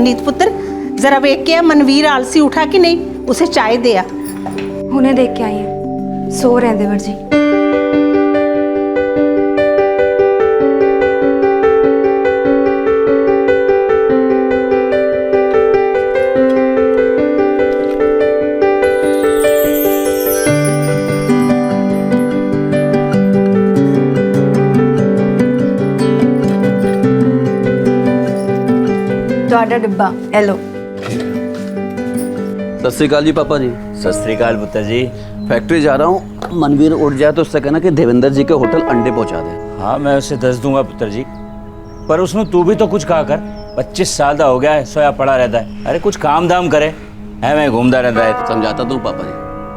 नवनीत पुत्र, जरा वेख के आ मनवीर आलसी उठा कि नहीं, उसे चाय दे आ। हुने देख के आई है, सो रहे हैं देवर जी। ਤੁਹਾਡਾ डिब्बा हेलो। सत श्री अकाल जी पापा जी। सत श्री अकाल पुत्र जी। फैक्ट्री जा रहा हूँ, मनवीर उठ जाए तो उससे कहना कि देवेंद्र जी के होटल अंडे पहुँचा दे। हाँ मैं उसे दस दूंगा पुत्र जी, पर उसमें तू भी तो कुछ कहा कर। 25 साल का हो गया है, सोया पड़ा रहता है। अरे कुछ काम धाम करे, है मैं घूमता रहता है। समझाता तू पापा जी,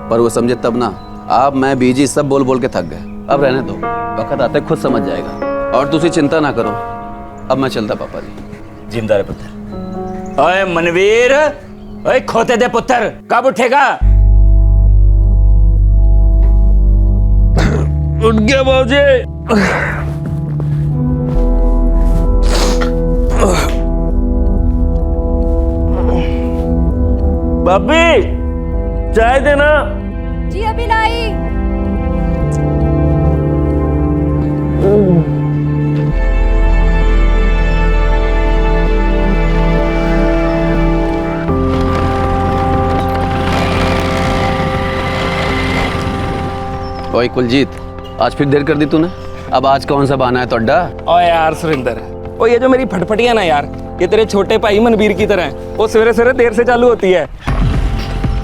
पर वो समझे तब ना। आप मैं बीजी सब बोल बोल के थक गए, अब रहने दो, वक्त आते खुद समझ जाएगा। और तुझे चिंता ना करो, अब मैं चलता पापा जी। जिंदा रहे पुत्र। ओए मनवीर, ओए खोते दे पुत्र, कब उठेगा? उठ गया बाबूजी। भाभी चाय देना। जी अभी लाई। ओए कुलजीत, आज फिर देर कर दी तूने। अब आज कौन सा बहाना है तोड़ा? ओ यार सुरेंद्र, ओ ये जो मेरी फटफटियां ना यार, ये तेरे छोटे भाई मनवीर की तरह है। वो सवेरे सवेरे देर से चालू होती है।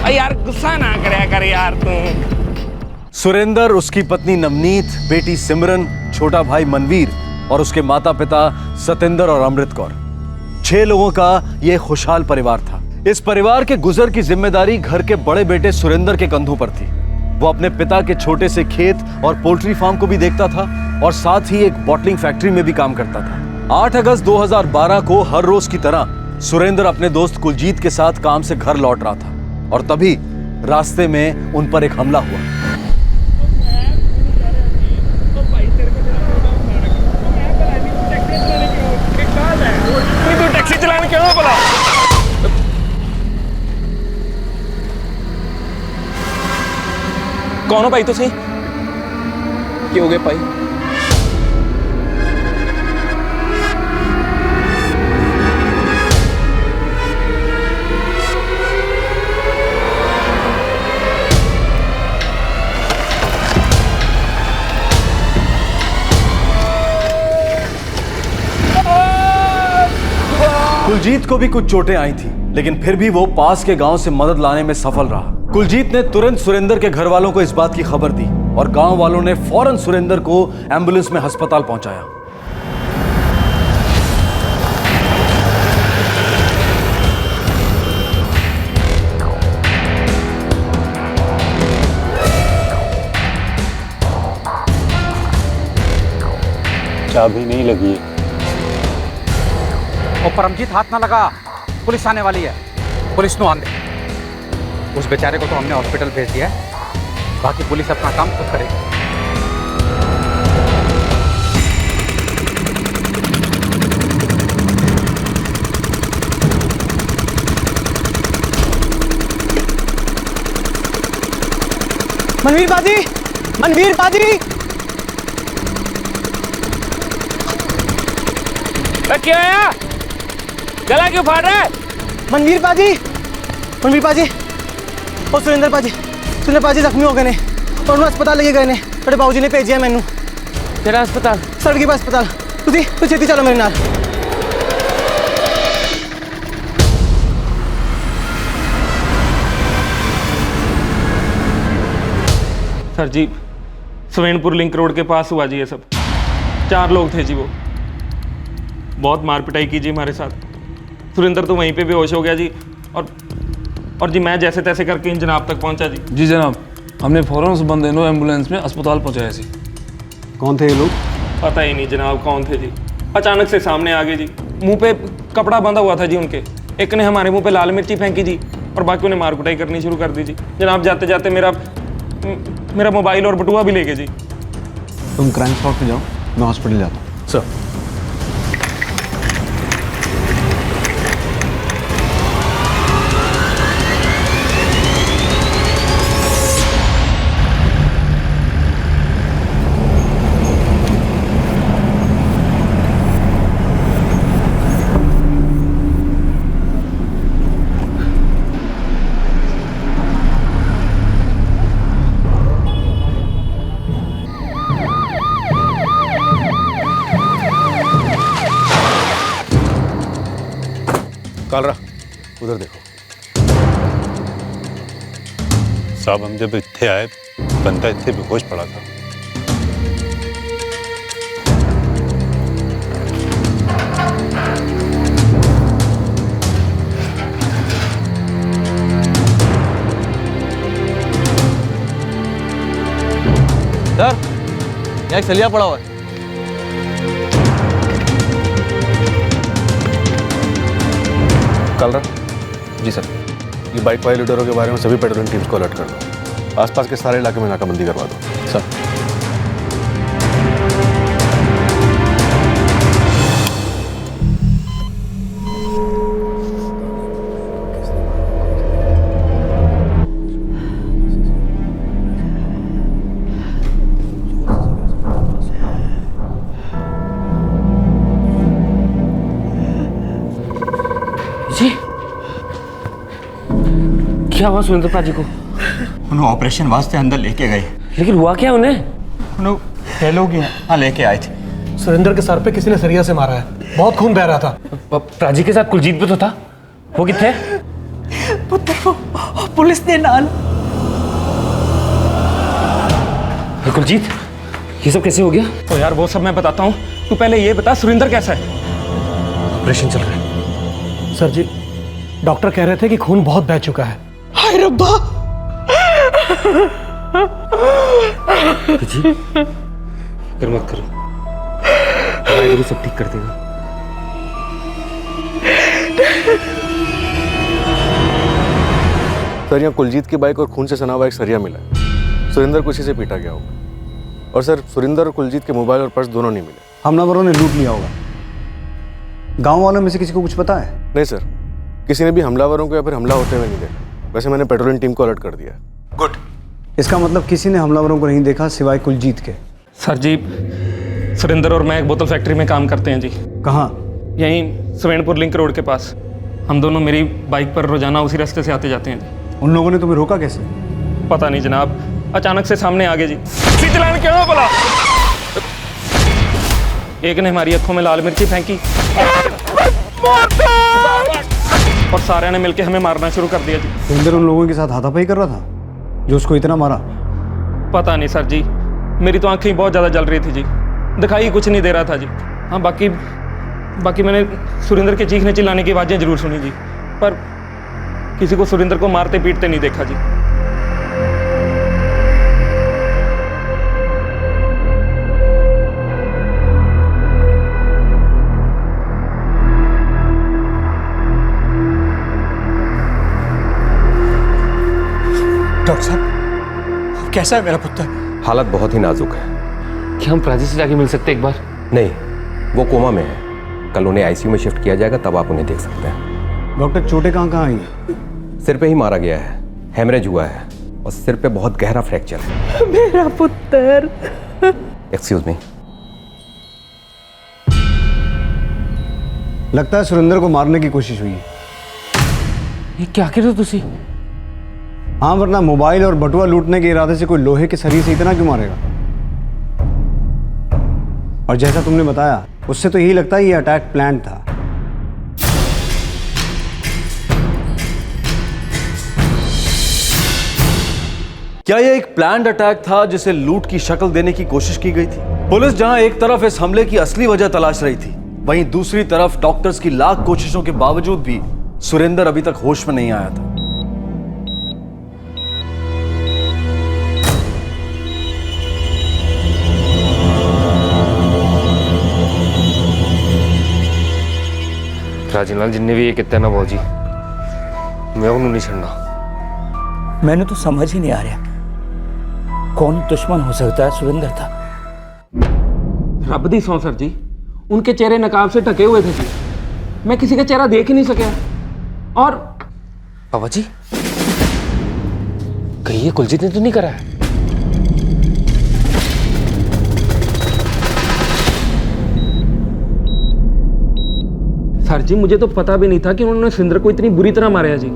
अरे यार गुस्सा ना करया कर यार तू। सुरेंद्र, उसकी पत्नी नवनीत, बेटी सिमरन, छोटा भाई मनवीर और उसके माता पिता सतेंद्र और अमृत कौर, 6 लोगों का यह खुशहाल परिवार था। इस परिवार के गुजर की जिम्मेदारी घर के बड़े बेटे सुरेंद्र के कंधों पर थी। वो अपने पिता के छोटे से खेत और पोल्ट्री फार्म को भी देखता था और साथ ही एक बॉटलिंग फैक्ट्री में भी काम करता था। 8 अगस्त 2012 को हर रोज की तरह सुरेंद्र अपने दोस्त कुलजीत के साथ काम से घर लौट रहा था और तभी रास्ते में उन पर एक हमला हुआ। तू टैक्सी चलाने क्यों बोला? कौन हो भाई तुसी? की हो गए भाई? कुलजीत को भी कुछ चोटें आई थी, लेकिन फिर भी वो पास के गांव से मदद लाने में सफल रहा। कुलजीत ने तुरंत सुरेंद्र के घर वालों को इस बात की खबर दी और गांव वालों ने फौरन सुरेंद्र को एम्बुलेंस में अस्पताल पहुंचाया। चाबी नहीं लगी। और परमजीत हाथ ना लगा, पुलिस आने वाली है। पुलिस नो आंदे। उस बेचारे को तो हमने हॉस्पिटल भेज दिया है, बाकी पुलिस अपना काम खुद करेगी। मनवीर बाजी, मनवीर बाजी। क्या आया? गला क्यों फाड़ रहा है? मनवीर बाजी, मनवीर बाजी और सुरेंद्र बाजी, सुरेंद्र बाजी जख्मी हो गए ने और उन्हें अस्पताल लेके गए ने। तेरे बाबूजी ने भेजिया मैनू। तेरा अस्पताल? सड़क के पास अस्पताल। तू छेती चलो मेरे नाल। सर जी, सवेनपुर लिंक रोड के पास हुआ जी ये सब। 4 लोग थे जी, वो बहुत मार पिटाई की जी हमारे साथ। सुरेंद्र तो वहीं पे बेहोश हो गया जी और जी मैं जैसे तैसे करके इन जनाब तक पहुंचा जी। जी जनाब, हमने फौरन उस बंदे को एम्बुलेंस में अस्पताल पहुंचाया जी। कौन थे ये लोग? पता ही नहीं जनाब कौन थे जी, अचानक से सामने आ गए जी। मुंह पे कपड़ा बंधा हुआ था जी उनके। एक ने हमारे मुंह पे लाल मिर्ची फेंकी जी और बाकी ने मार कुटाई करनी शुरू कर दी जी। जनाब जाते जाते मेरा मोबाइल और बटुआ भी ले गए जी। तुम क्राइम स्पॉट पे जाओ, मैं हॉस्पिटल जाता हूँ। सर। कालरा उधर देखो साहब, हम जब इत्थे आए बंदा इत्थे बेहोश पड़ा था। सर, यहाँ एक सलिया पड़ा हुआ है। कालरा जी सर, ये बाइक वाले लीडरों के बारे में सभी पेट्रोलिंग टीम्स को अलर्ट कर दो। आसपास के सारे इलाके में नाकाबंदी करवा दो। सर जी क्या हुआ सुरेंद्र पाजी को? उन्हें ऑपरेशन वास्ते अंदर लेके गए। लेकिन हुआ क्या उन्हें? उन्हें फैलो गया। हाँ, लेके आए थे। सुरेंद्र के सर पे किसी ने सरिया से मारा है, बहुत खून बह रहा था। प्राजी के साथ कुलजीत भी तो था, वो कितने? पुत्र वो पुलिस ने नाल। कुलजीत, ये सब कैसे हो गया? तो यार वो सब मैं बताता हूँ, तू पहले ये बता सुरेंद्र कैसा है? ऑपरेशन चल रहा है सर जी, डॉक्टर कह रहे थे कि खून बहुत बह चुका है। हाय रब्बा। जी फिर मत करो, वाहिगुरु सब ठीक कर देगा। सर, यहाँ कुलजीत की बाइक और खून से सना हुआ एक सरिया मिला है। सुरेंद्र को इसी से पीटा गया होगा। और सर, सुरेंद्र और कुलजीत के मोबाइल और पर्स दोनों नहीं मिले। हमलावरों ने लूट लिया होगा। गांव वालों में से किसी को कुछ पता है? नहीं सर, किसी ने भी हमलावरों को या फिर हमला होते हुए नहीं देखा। वैसे मैंने पेट्रोलिंग टीम को अलर्ट कर दिया। गुड। इसका मतलब किसी ने हमलावरों को नहीं देखा सिवाय कुलजीत के। सर जी, सुरेंद्र और मैं एक बोतल फैक्ट्री में काम करते हैं जी। कहाँ? यहीं सवेणपुर लिंक रोड के पास। हम दोनों मेरी बाइक पर रोजाना उसी रास्ते से आते जाते हैं जी। उन लोगों ने तुम्हें रोका कैसे? पता नहीं जनाब, अचानक से सामने आ गए जी। चलान क्यों बोला? एक ने हमारी आंखों में लाल मिर्ची फेंकी और सारे ने मिलकर हमें मारना शुरू कर दिया जी। सुरेंद्र उन लोगों के साथ हाथापाई कर रहा था जो उसको इतना मारा? पता नहीं सर जी, मेरी तो आंखें बहुत ज़्यादा जल रही थी जी, दिखाई कुछ नहीं दे रहा था जी। हाँ, बाकी मैंने सुरेंद्र के चीखने चिल्लाने की आवाज़ें जरूर सुनी जी, पर किसी को सुरेंद्र को मारते पीटते नहीं देखा जी। डॉक्टर साहब, कैसा है मेरा पुत्र? हालत बहुत ही नाजुक है। क्या हम प्राजी से जाके मिल सकते एक बार? नहीं, वो कोमा में है। कल उन्हें आईसीयू में शिफ्ट किया जाएगा, तब आप उन्हें देख सकते हैं। डॉक्टर, चोटें कहाँ आई? सिर पे ही मारा गया है, हेमरेज हुआ है और सिर पे बहुत गहरा फ्रैक्चर है। मेरा पुत्र। Excuse me. लगता है सुरेंद्र को मारने की कोशिश हुई है। ये क्या कह रहे हो तुसी? हाँ, वरना मोबाइल और बटुआ लूटने के इरादे से कोई लोहे के सरिये से इतना क्यों मारेगा? और जैसा तुमने बताया, उससे तो यही लगता है ये अटैक प्लान था। क्या यह एक प्लान्ड अटैक था जिसे लूट की शक्ल देने की कोशिश की गई थी? पुलिस जहां एक तरफ इस हमले की असली वजह तलाश रही थी, वहीं दूसरी तरफ डॉक्टर्स की लाख कोशिशों के बावजूद भी सुरेंद्र अभी तक होश में नहीं आया था। राजीलाल जिन्ने भी ये कितना ना बाबू जी, मैं उन्होंने नहीं छड़ना। मैंने तो समझ ही नहीं आ रहा कौन दुश्मन हो सकता है। सुरेंद्र था। रब दी सौं सर जी, उनके चेहरे नकाब से ढके हुए थे जी, मैं किसी का चेहरा देख ही नहीं सका। और बाबा जी, कहीं ये कुलजीत ने तो नहीं करा है? सर जी, मुझे तो पता भी नहीं था कि उन्होंने सुरेंद्र को इतनी बुरी तरह मारा जी।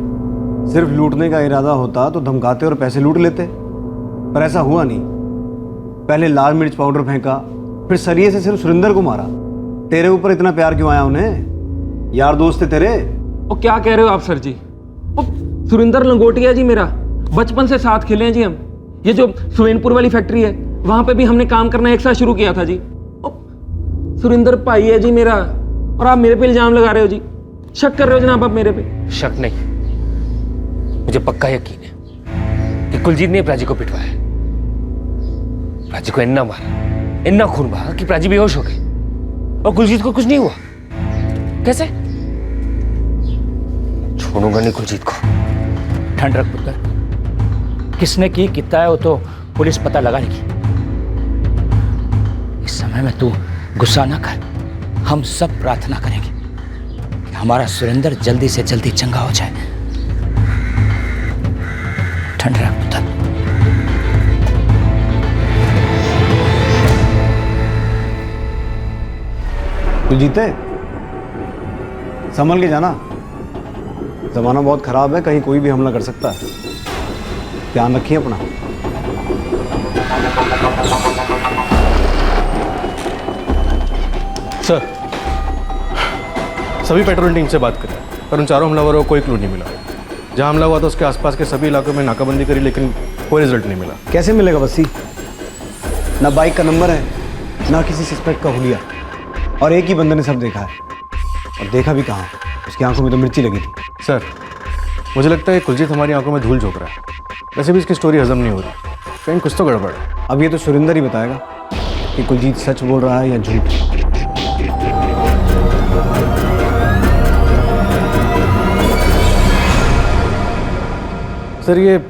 सिर्फ लूटने का इरादा होता तो धमकाते और पैसे लूट लेते, पर ऐसा हुआ नहीं। पहले लाल मिर्च पाउडर फेंका, फिर सरिये से सिर्फ सुरेंद्र को मारा। तेरे ऊपर इतना प्यार क्यों आया उन्हें? यार दोस्त थे तेरे, ओ क्या कह रहे हो आप सर जी? ओ सुरिंदर लंगोटिया जी मेरा, बचपन से साथ खेले हैं जी हम। ये जो सुवेनपुर वाली फैक्ट्री है वहां पे भी हमने काम करना एक साथ शुरू किया था जी। ओ सुरिंदर भाई है जी मेरा, और आप मेरे पे इल्जाम लगा रहे हो जी। शक कर रहे हो जनाब आप मेरे पे? शक नहीं, मुझे पक्का यकीन है कि कुलजीत ने प्राची को पिटवाया। प्राची को इतना मारा, इतना खून बहा कि प्राची बेहोश हो गई और कुलजीत को कुछ नहीं हुआ। कैसे? छोड़ूंगा नहीं कुलजीत को। ठंड रख पुत्र, किसने की कितना है वो तो पुलिस पता लगा लेगी। इस समय में तू गुस्सा ना कर, हम सब प्रार्थना करेंगे कि हमारा सुरेंद्र जल्दी से जल्दी चंगा हो जाए। ठंड रख पुत्र। कुलजीते, संभल के जाना, जमाना बहुत खराब है, कहीं कोई भी हमला कर सकता है। ध्यान रखिए अपना। सर, सभी पेट्रोलिंग टीम से बात करें, पर उन चारों हमलावरों को कोई क्लू नहीं मिला। जहां हमला हुआ था उसके आसपास के सभी इलाकों में नाकाबंदी करी, लेकिन कोई रिजल्ट नहीं मिला। कैसे मिलेगा वसी? ना बाइक का नंबर है, ना किसी सस्पेक्ट का हुलिया, और एक ही बंदे ने सब देखा है। और देखा भी कहाँ, उसकी आंखों में तो मिर्ची लगी थी। सर, मुझे लगता है कुलजीत हमारी आंखों में धूल झोंक रहा है। वैसे भी इसकी स्टोरी हजम नहीं हो रही, कहीं कुछ तो गड़बड़ है। अब ये तो सुरिंदर ही बताएगा कि कुलजीत सच बोल रहा है या झूठ। सर, ये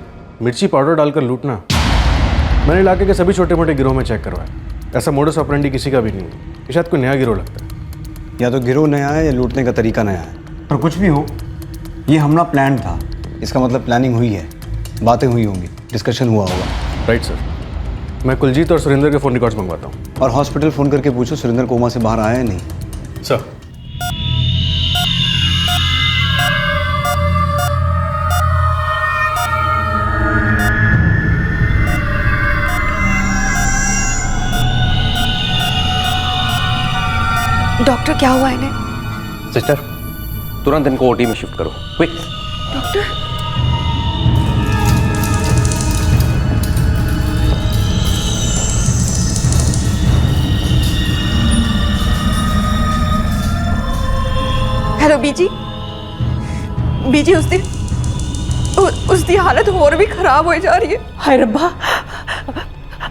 मिर्ची पाउडर डालकर लूटना मैंने इलाके के सभी छोटे मोटे गिरोह में चेक करवाया। ऐसा मोडस ऑपरेंडी किसी का भी नहीं है। ये शायद कोई नया गिरोह लगता है। या तो गिरोह नया है या लूटने का तरीका नया है, पर कुछ भी हो, ये हमला प्लान था। इसका मतलब प्लानिंग हुई है, बातें हुई होंगी, डिस्कशन हुआ होगा। राइट सर, मैं कुलजीत और सुरेंद्र के फ़ोन रिकॉर्ड्स मंगवाता हूँ। और हॉस्पिटल फ़ोन करके पूछो सुरेंद्र कोमा से बाहर आया है नहीं। सर। डॉक्टर क्या हुआ इन्हें? सिस्टर, तुरंत इनको ओटी में शिफ्ट करो, क्विक। डॉक्टर, हेलो बीजी। बीजी उसकी हालत होर भी खराब हो जा रही है। हाय रब्बा,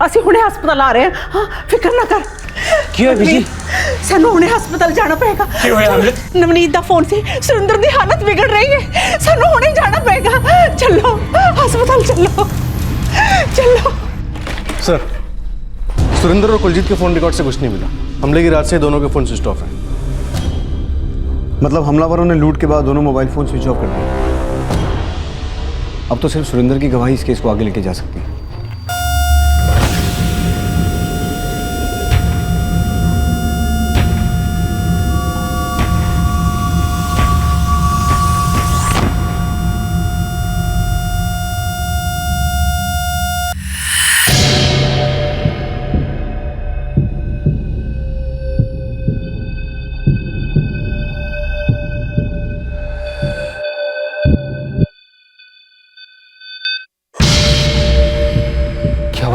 ਅਸੀਂ ਹੁਣੇ ਹਸਪਤਾਲ ਆ ਰਹੇ ਹਾਂ। ਹਾਂ, ਫਿਕਰ ਨਾ ਕਰ। ਕੀ ਹੋਇਆ ਬੀਜੀ? ਸਾਨੂੰ ਹੁਣੇ ਹਸਪਤਾਲ ਜਾਣਾ ਪਏਗਾ। ਕੀ ਹੋਇਆ ਅਮਰਿਤ? ਨਵਨੀਤ ਦਾ ਫੋਨ ਸੀ, ਸੁਰਿੰਦਰ ਦੀ ਹਾਲਤ ਵਿਗੜ ਰਹੀ ਹੈ, ਸਾਨੂੰ ਹੁਣੇ ਜਾਣਾ ਪਏਗਾ। ਚੱਲੋ ਹਸਪਤਾਲ, ਚੱਲੋ ਚੱਲੋ। सर, सुरेंद्र और कुलजीत के फ़ोन रिकॉर्ड से कुछ नहीं मिला। हमले की रात से दोनों के फ़ोन स्विच ऑफ हैं। मतलब हमलावरों ने लूट के बाद दोनों मोबाइल फ़ोन स्विच ऑफ कर दिए। अब तो सिर्फ सुरेंद्र की गवाही इस केस को आगे लेके जा सकती है।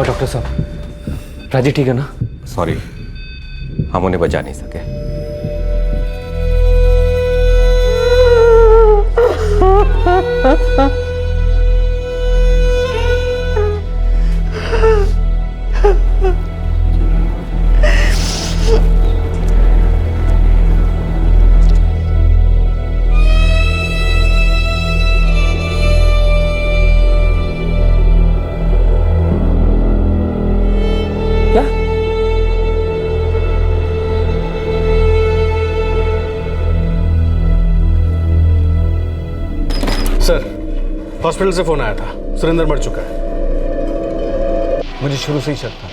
डॉक्टर साहब, राजी ठीक है ना? सॉरी, हम उन्हें बचा नहीं सके। सर, हॉस्पिटल से फ़ोन आया था, सुरेंद्र मर चुका है। मुझे शुरू से ही शक था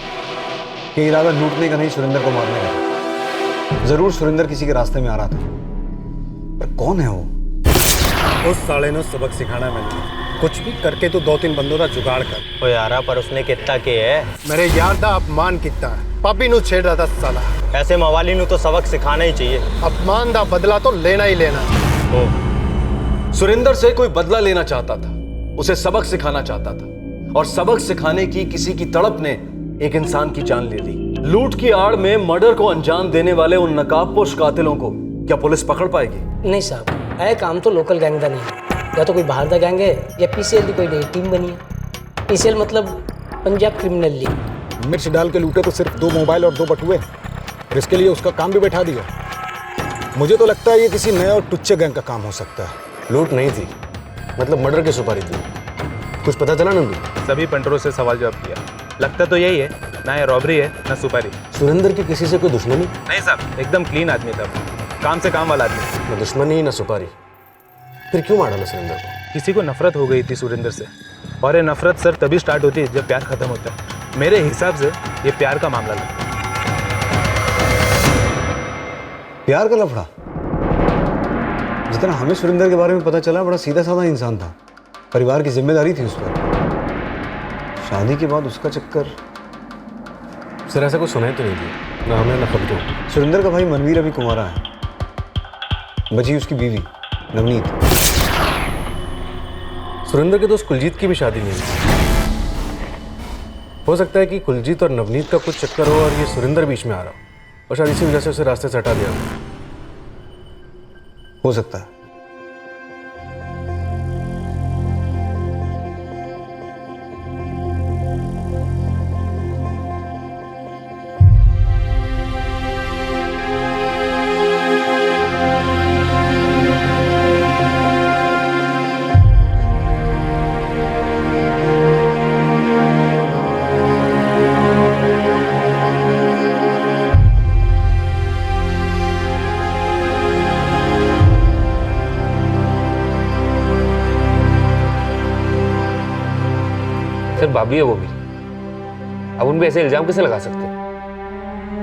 कि इरादा लूटने का नहीं, सुरेंद्र को मारने का था। जरूर सुरेंद्र किसी के रास्ते में आ रहा था, पर कौन है वो? उस साले ने सबक सिखाना मैंने। कुछ भी करके तो 2-3 बंदों का जुगाड़ कर। ओ यारा, पर उसने कितना के है? मेरे यार दा अपमान कितना है। पापी नु छेड़ रहा था साला। ऐसे मवाली नु तो सबक सिखाना ही चाहिए। अपमान दा बदला तो लेना ही लेना। ओ, सुरेंद्र से कोई बदला लेना चाहता था, उसे सबक सिखाना चाहता था, और सबक सिखाने की किसी की तड़प ने एक इंसान की जान ले ली। लूट की आड़ में मर्डर को अंजाम देने वाले उन नकाबपोश कातिलों को क्या पुलिस पकड़ पाएगी? नहीं साहब, है काम तो लोकल गैंग का नहीं है, या तो कोई बाहर का गैंग है या पीसीएल की कोई नई टीम बनी है। पीसीएल मतलब पंजाब क्रिमिनल लीग। मिर्च डाल के लूटे तो सिर्फ 2 मोबाइल और 2 बटुए, और इसके लिए उसका काम भी बैठा दिया। मुझे तो लगता है ये किसी नए और टुच्चे गैंग का काम हो सकता है। लूट नहीं थी, मतलब मर्डर की सुपारी थी। कुछ पता चला नंदू? सभी पंटरों से सवाल जवाब किया, लगता तो यही है, ना ये रॉबरी है ना सुपारी। सुरेंद्र की किसी से कोई दुश्मनी? नहीं साहब, एकदम क्लीन आदमी था, काम से काम वाला आदमी। न दुश्मनी न सुपारी, फिर क्यों मारा सुरेंद्र को? किसी को नफरत हो गई थी सुरेंद्र से, और ये नफरत सर तभी स्टार्ट होती है जब प्यार खत्म होता है। मेरे हिसाब से ये प्यार का मामला था। प्यार का लफड़ा? जितना हमें सुरेंद्र के बारे में पता चला, बड़ा सीधा साधा इंसान था, परिवार की जिम्मेदारी थी उस पर। शादी के बाद उसका चक्कर। सर ऐसा कुछ सुनाई तो नहीं दिया, ना हमें ना खबरों। सुरेंद्र का भाई मनवीर अभी कुंवारा है, बची उसकी बीवी नवनीत। सुरेंद्र के दोस्त कुलजीत की भी शादी नहीं हुई। हो सकता है कि कुलजीत और नवनीत का कुछ चक्कर हो और ये सुरेंद्र बीच में आ रहा हो, और शायद इसी वजह से उसे रास्ते से हटा दिया हो सकता है। सर भाभी है वो भी, अब उन पे ऐसे इल्जाम कैसे लगा सकते?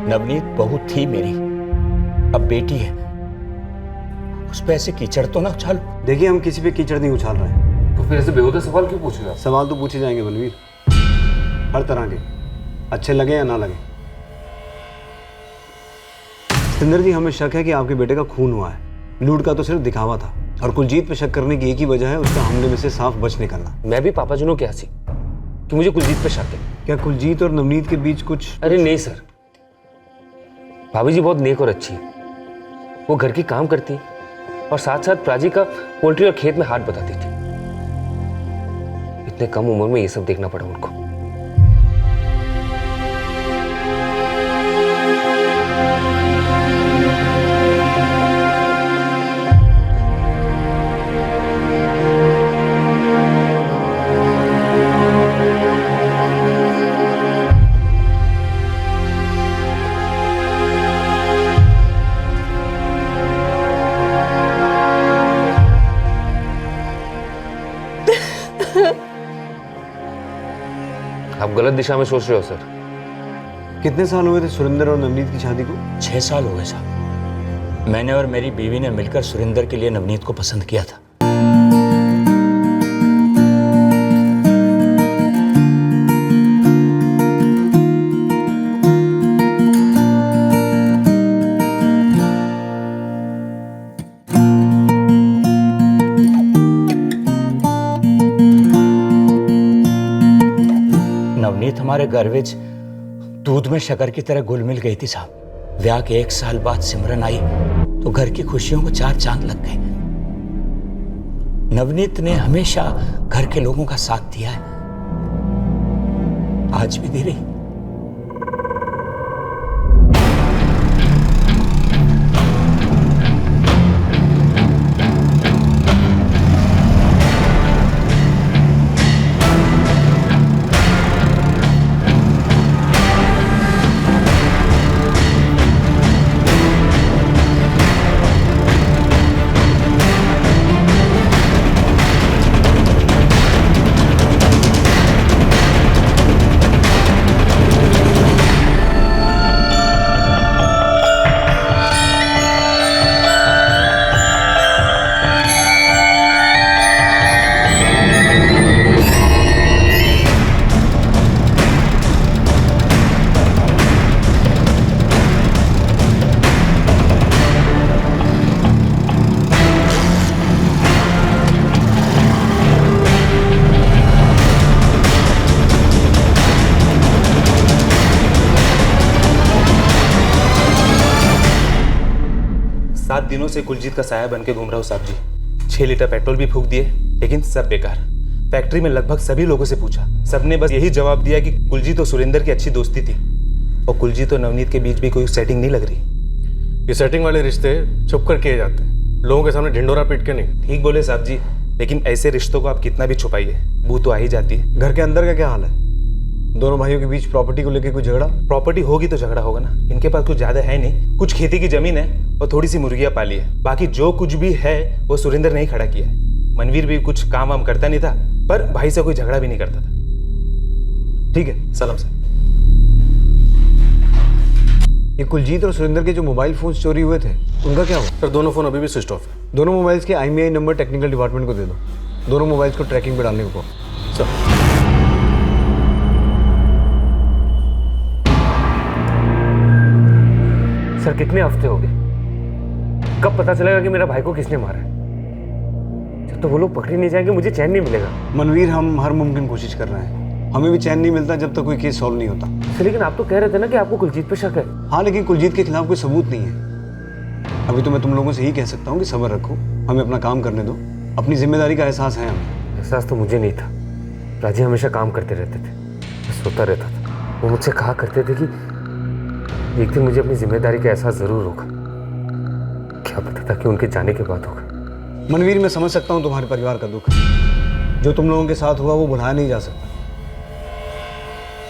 नवनीत बहू थी मेरी, अब बेटी है, उस पे ऐसे कीचड़ तो ना उछालो। देखिए, हम किसी पे कीचड़ नहीं उछाल रहे हैं। तो फिर ऐसे बेहुदा सवाल क्यों पूछ रहे हो? सवाल तो पूछे जाएंगे मनवीर, हर तरह के, अच्छे लगे या ना लगे। सुरेंद्र जी, हमें शक है कि आपके बेटे का खून हुआ है। लूट का तो सिर्फ दिखावा था, और कुलजीत पे शक करने की एक ही वजह है, उसका हमले में से साफ बच निकलना। मैं भी पापा जुनों क्या सी कि मुझे कुलजीत पे शक है। क्या कुलजीत और नवनीत के बीच कुछ? अरे नहीं सर, भाभी जी बहुत नेक और अच्छी है, वो घर की काम करती है और साथ साथ प्राजी का पोल्ट्री और खेत में हाथ बताती थी। इतने कम उम्र में ये सब देखना पड़ा उनको। आप गलत दिशा में सोच रहे हो सर। कितने साल हुए थे सुरेंद्र और नवनीत की शादी को? 6 साल हो गए साहब। मैंने और मेरी बीवी ने मिलकर सुरेंद्र के लिए नवनीत को पसंद किया था। नवनीत हमारे घर विच दूध में शक्कर की तरह घुल मिल गई थी साहब। ब्याह के 1 साल बाद सिमरन आई तो घर की खुशियों को 4 चांद लग गए। नवनीत ने हमेशा घर के लोगों का साथ दिया है, आज भी दे रही। दिनों से कुलजीत का साया बन के घूम रहा हूँ साहब जी। 6 लीटर पेट्रोल भी फूंक दिए, लेकिन सब बेकार। फैक्ट्री में लगभग सभी लोगों से पूछा, सबने बस यही जवाब दिया कि कुलजीत और सुरेंद्र की अच्छी दोस्ती थी और कुलजीत और नवनीत के बीच भी कोई सेटिंग नहीं लग रही। ये सेटिंग वाले रिश्ते छुप कर किए जाते हैं, लोगों के सामने ढिंडोरा पीट के नहीं। ठीक बोले साहब जी, लेकिन ऐसे रिश्तों को आप कितना भी छुपाइए, बू तो आ ही जाती है। घर के अंदर का क्या हाल है? दोनों भाइयों के बीच प्रॉपर्टी को लेकर कोई झगड़ा? प्रॉपर्टी होगी तो झगड़ा होगा ना। इनके पास कुछ ज्यादा है नहीं, कुछ खेती की जमीन है और थोड़ी सी मुर्गियां पाली है। बाकी जो कुछ भी है वो सुरेंद्र ने ही खड़ा किया है। मनवीर भी कुछ काम वाम करता नहीं था, पर भाई से कोई झगड़ा भी नहीं करता था। ठीक है, सलाम सर। ये कुलजीत और सुरेंद्र के जो मोबाइल फोन चोरी हुए थे उनका क्या हुआ? सर दोनों फोन अभी भी स्विच ऑफ है। दोनों मोबाइल्स के IMEI नंबर टेक्निकल डिपार्टमेंट को दे दो। दोनों मोबाइल्स को ट्रैकिंग पे डालने को कहो। सर सर कितने हफ्ते हो गए? कब पता चलेगा कि मेरा भाई को किसने मारा है? जब तो वो लोग पकड़े नहीं जाएंगे मुझे चैन नहीं मिलेगा। मनवीर, हम हर मुमकिन कोशिश कर रहे हैं। हमें भी चैन नहीं मिलता जब तक कोई केस सॉल्व नहीं होता। सर लेकिन आप तो कह रहे थे ना कि आपको कुलजीत पे शक है। हाँ, लेकिन कुलजीत के खिलाफ कोई सबूत नहीं है। अभी तो मैं तुम लोगों से यही कह सकता हूँ कि सब्र रखो, हमें अपना काम करने दो। अपनी जिम्मेदारी का एहसास है हमें। एहसास तो मुझे नहीं था। राजी हमेशा काम करते रहते थे, मैं सोता रहता था। वो मुझसे कहा करते थे कि एक दिन मुझे अपनी जिम्मेदारी का एहसास जरूर होगा। क्या पता था कि उनके जाने के बाद होगा। मनवीर, मैं समझ सकता हूँ तुम्हारे परिवार का दुख। जो तुम लोगों के साथ हुआ वो भुलाया नहीं जा सकता।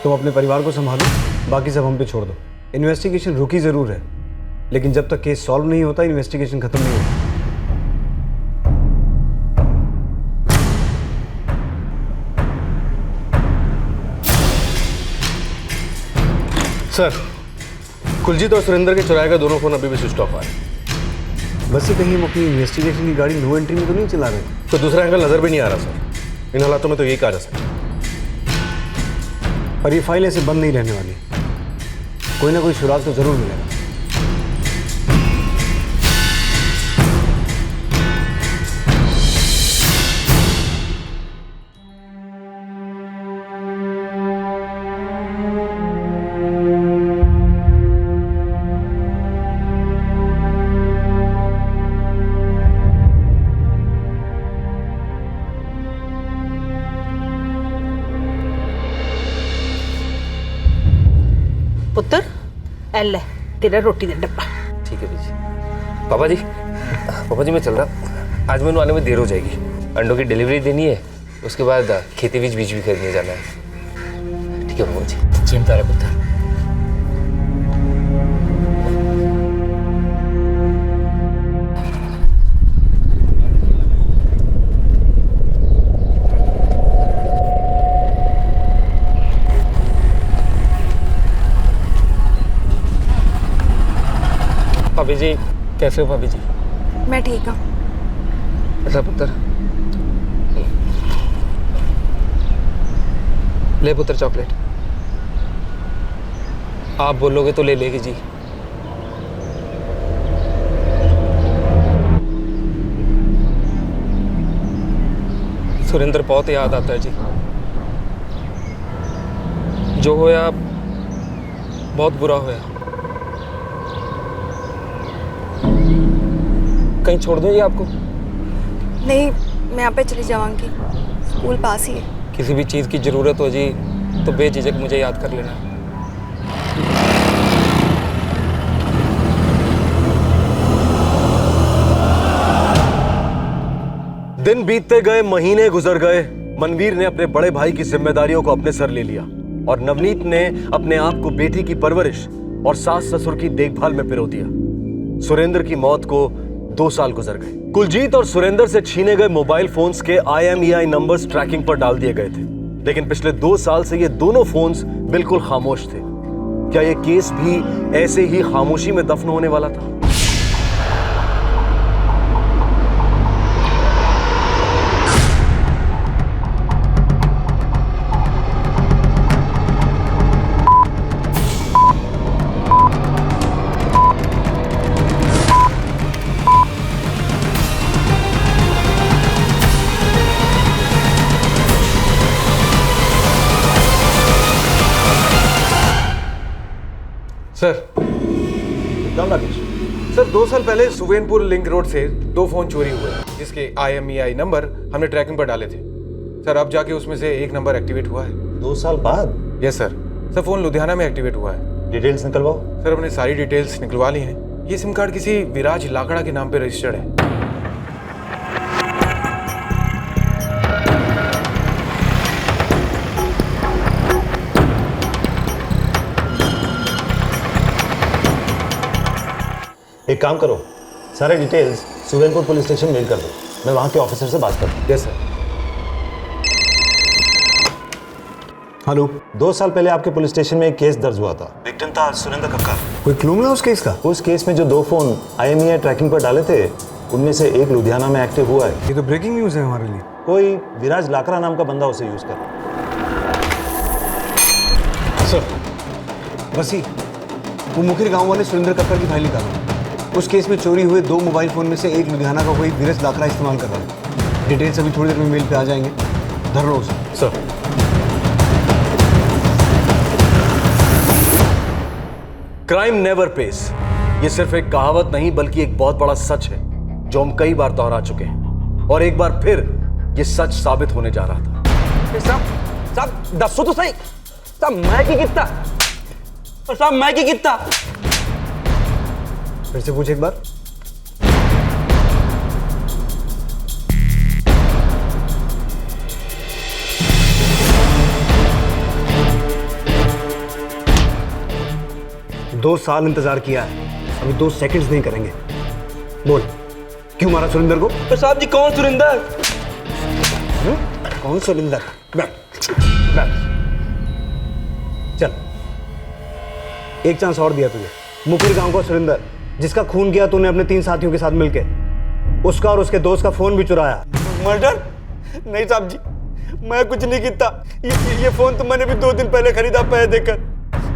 तुम अपने परिवार को संभालो, बाकी सब हम पे छोड़ दो। इन्वेस्टिगेशन रुकी जरूर है, लेकिन जब तक केस सॉल्व नहीं होता इन्वेस्टिगेशन खत्म नहीं होती। सर, कुलजीत और सुरेंद्र के चुराए गए दोनों फोन अभी भी स्विच ऑफ आ रहे हैं। बस ये कहीं हम अपनी इन्वेस्टिगेशन की गाड़ी नो एंट्री में तो नहीं चला रहे? तो दूसरा एंगल नजर भी नहीं आ रहा सर। इन हालातों में तो यही कहा जा सकता है। पर ये फाइल ऐसे बंद नहीं रहने वाली। कोई ना कोई सुराग तो जरूर मिलेगा। पुत्र एल है तेरा रोटी का डब्बा। ठीक है बीजी। पापा जी मैं चल रहा। आज मैंने आने में देर हो जाएगी। अंडों की डिलीवरी देनी है, उसके बाद खेती बीज भी खरीदने जाना है। ठीक है पापा जी। चिंता रहे पुत्र। भाभी जी कैसे हो भाभी जी? मैं ठीक हूँ। ऐसा पुत्र ले पुत्र चॉकलेट। आप बोलोगे तो ले लेगी जी। सुरेंद्र बहुत याद आता है जी। जो होया बहुत बुरा होया। कहीं छोड़ दूं ये आपको? नहीं, मैं यहाँ पे चली जाऊँगी। स्कूल पास ही है। किसी भी चीज़ की ज़रूरत हो जी तो बेझिझक मुझे याद कर लेना। दिन बीतते गए, महीने गुजर गए। मनवीर ने अपने बड़े भाई की जिम्मेदारियों को अपने सर ले लिया और नवनीत ने अपने आप को बेटी की परवरिश और सास ससुर की देखभाल में पिरो दिया। सुरेंद्र की मौत को 2 साल गुजर गए। कुलजीत और सुरेंद्र से छीने गए मोबाइल फोन्स के IMEI नंबर्स ट्रैकिंग पर डाल दिए गए थे, लेकिन पिछले 2 साल से ये दोनों फोन्स बिल्कुल खामोश थे। क्या ये केस भी ऐसे ही खामोशी में दफन होने वाला था? सर, एकदम राकेश। सर 2 साल पहले सुवेनपुर लिंक रोड से 2 फोन चोरी हुए जिसके IMEI नंबर हमने ट्रैकिंग पर डाले थे। सर अब जाके उसमें से एक नंबर एक्टिवेट हुआ है। 2 साल बाद? यस सर फोन लुधियाना में एक्टिवेट हुआ है। डिटेल्स निकलवाओ। सर हमने सारी डिटेल्स निकलवा ली हैं। ये सिम कार्ड किसी विराज लाकड़ा के नाम पे रजिस्टर्ड है। एक काम करो, सारे डिटेल्स सुवेनपुर पुलिस स्टेशन मेल कर दो। मैं वहाँ के ऑफिसर से बात करता हूँ। Yes sir. हेलो। 2 साल पहले आपके पुलिस स्टेशन में एक केस दर्ज हुआ था। विक्टिम था सुरेंद्र कक्कर। कोई क्लू मिला उस केस का? उस केस में जो 2 फोन IMEI ट्रैकिंग पर डाले थे उनमें से एक लुधियाना में एक्टिव हुआ है। ये तो ब्रेकिंग न्यूज़ है हमारे लिए। कोई विराज लाकड़ा नाम का बंदा उसे यूज कर रहा है। सर बसी वो मुखिर गांव वाले सुरेंद्र कक्कर की फाइल निकालो। उस केस में चोरी हुए 2 मोबाइल फोन में से एक लुधियाना का कोई विराज लाकड़ा इस्तेमाल कर रहा है। डिटेल्स अभी थोड़ी देर में मेल पे आ जाएंगे। धर लो उसे। सर क्राइम नेवर पेस, ये सिर्फ एक कहावत नहीं बल्कि एक बहुत बड़ा सच है जो हम कई बार दोहरा चुके हैं और एक बार फिर ये सच साबित होने जा रहा था। साहब दसो तो सही साहब, मैं की कितना साहब, मैं की कितना फिर से पूछ एक बार। दो साल इंतजार किया है, अभी 2 सेकंड्स नहीं करेंगे। बोल क्यों मारा सुरेंद्र को? तो साहब जी कौन सुरेंद्र? कौन सुरेंद्र? बैठ बैठ। चल एक चांस और दिया तुझे। मुखिर गांव का सुरेंद्र जिसका खून किया तूने अपने 3 साथियों के साथ मिलके, उसका और उसके दोस्त का फोन भी चुराया। मर्डर? नहीं साहब जी, मैं कुछ नहीं किया। ये फोन तो मैंने भी 2 दिन पहले खरीदा पैसे देकर।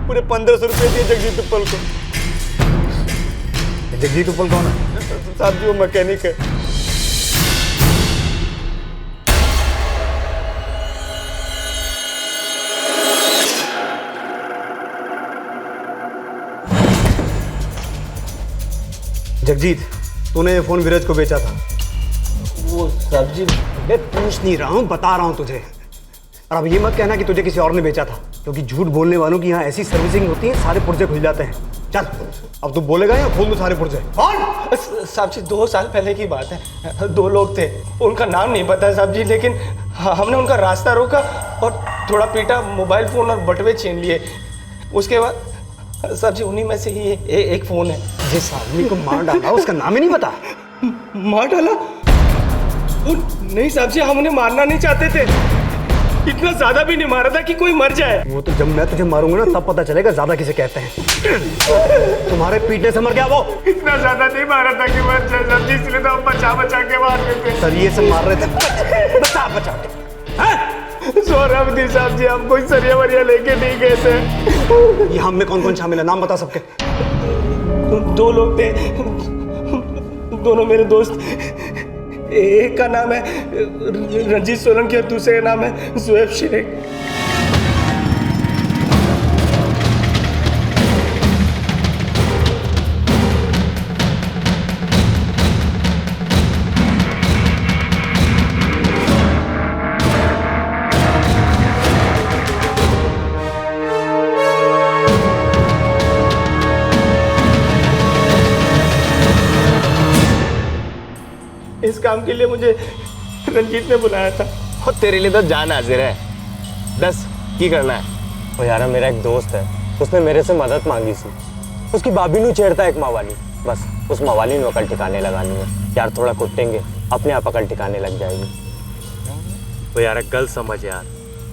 पूरे 1500 रुपए दिए जगजीत उपल को। जगजीत उपल कौन है? साहब जी वो मैकेनिक है। जगजीत तूने ये फोन विराज को बेचा था? वो साहब जी मैं पूछ नहीं रहा हूँ, बता रहा हूँ तुझे। और अब ये मत कहना कि तुझे किसी और ने बेचा था, क्योंकि झूठ बोलने वालों की यहाँ ऐसी सर्विसिंग होती है सारे पुर्जे खुल जाते हैं। चल अब तू बोलेगा या खोल दो सारे पुर्जे? कौन? साहब जी 2 साल पहले की बात है। 2 लोग थे, उनका नाम नहीं पता है साहब जी, लेकिन हमने उनका रास्ता रोका और थोड़ा पीटा, मोबाइल फोन और बटुए छीन लिए। उसके बाद साहब जी उन्हीं में से ही एक फोन है। जिस आदमी को मार डाला उसका नाम ही नहीं पता? मार डाला? नहीं साहब जी, हम उन्हें मारना नहीं चाहते थे। इतना ज्यादा भी नहीं मारा था कि कोई मर जाए। वो तो जब मैं तुझे मारूंगा ना तब पता चलेगा ज्यादा किसे कहते हैं। तुम्हारे पीटने से मर गया वो? इतना ज्यादा नहीं मारा था कि मर जाए साहब जी, इसलिए तो हम बचा बचा के मार रहे थे। सर ये सब मार रहे थे बचा बचा के। सोहराबुद्दीन साहब जी, हम कोई सरिया वरिया लेके नहीं गए थे। ये हम में कौन कौन शामिल है, नाम बता सबके। 2 लोग थे, दोनों मेरे दोस्त। एक का नाम है रंजीत सोलंकी और दूसरे का नाम है ज़ुएब शेख। इस काम के लिए मुझे रंजीत ने बुलाया था। और तेरे लिए तो जान हाजिर है। 10 की करना है। और यार मेरा एक दोस्त है, उसने मेरे से मदद मांगी सी। उसकी भाभी नू छेड़ता एक मावाली, बस उस मावाली ने अकल ठिकाने लगानी है। यार थोड़ा कुटेंगे, अपने आप अकल ठिकाने लग जाएगी। तो यार गल समझ यार,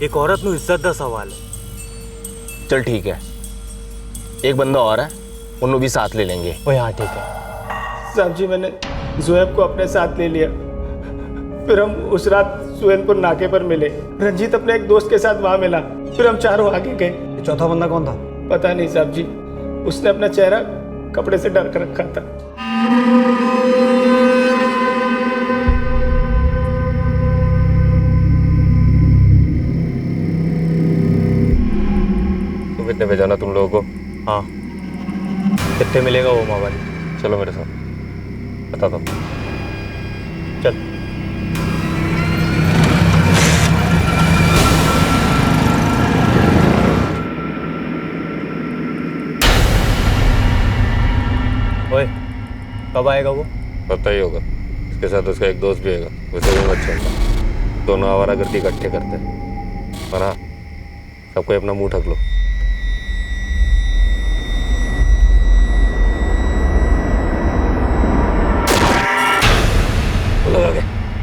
एक औरत नू इज्जत दा सवाल है। चल ठीक है, एक बंदा और है, उन्होंने भी साथ ले लेंगे। ओ हाँ ठीक है। साहब जी मैंने ज़ुएब को अपने साथ ले लिया। फिर हम उस रात सुवेनपुर नाके पर मिले। रंजीत अपने एक दोस्त के साथ वहां मिला। फिर हम चारों आगे गए। चौथा बंदा कौन था? पता नहीं साहब जी, उसने अपना चेहरा कपड़े से ढक रखा था। तो कितने भेजा ना तुम लोगों को? हाँ कितने मिलेगा वो मावाली? चलो मेरे साथ, बताता हूँ। चल। ओए, कब आएगा वो? पता ही होगा, इसके साथ उसका एक दोस्त भी आएगा, वैसे भी मत चलता। दोनों आवारागर्दी इकट्ठे करते हैं। और हाँ, सबको अपना मुंह ढक लो।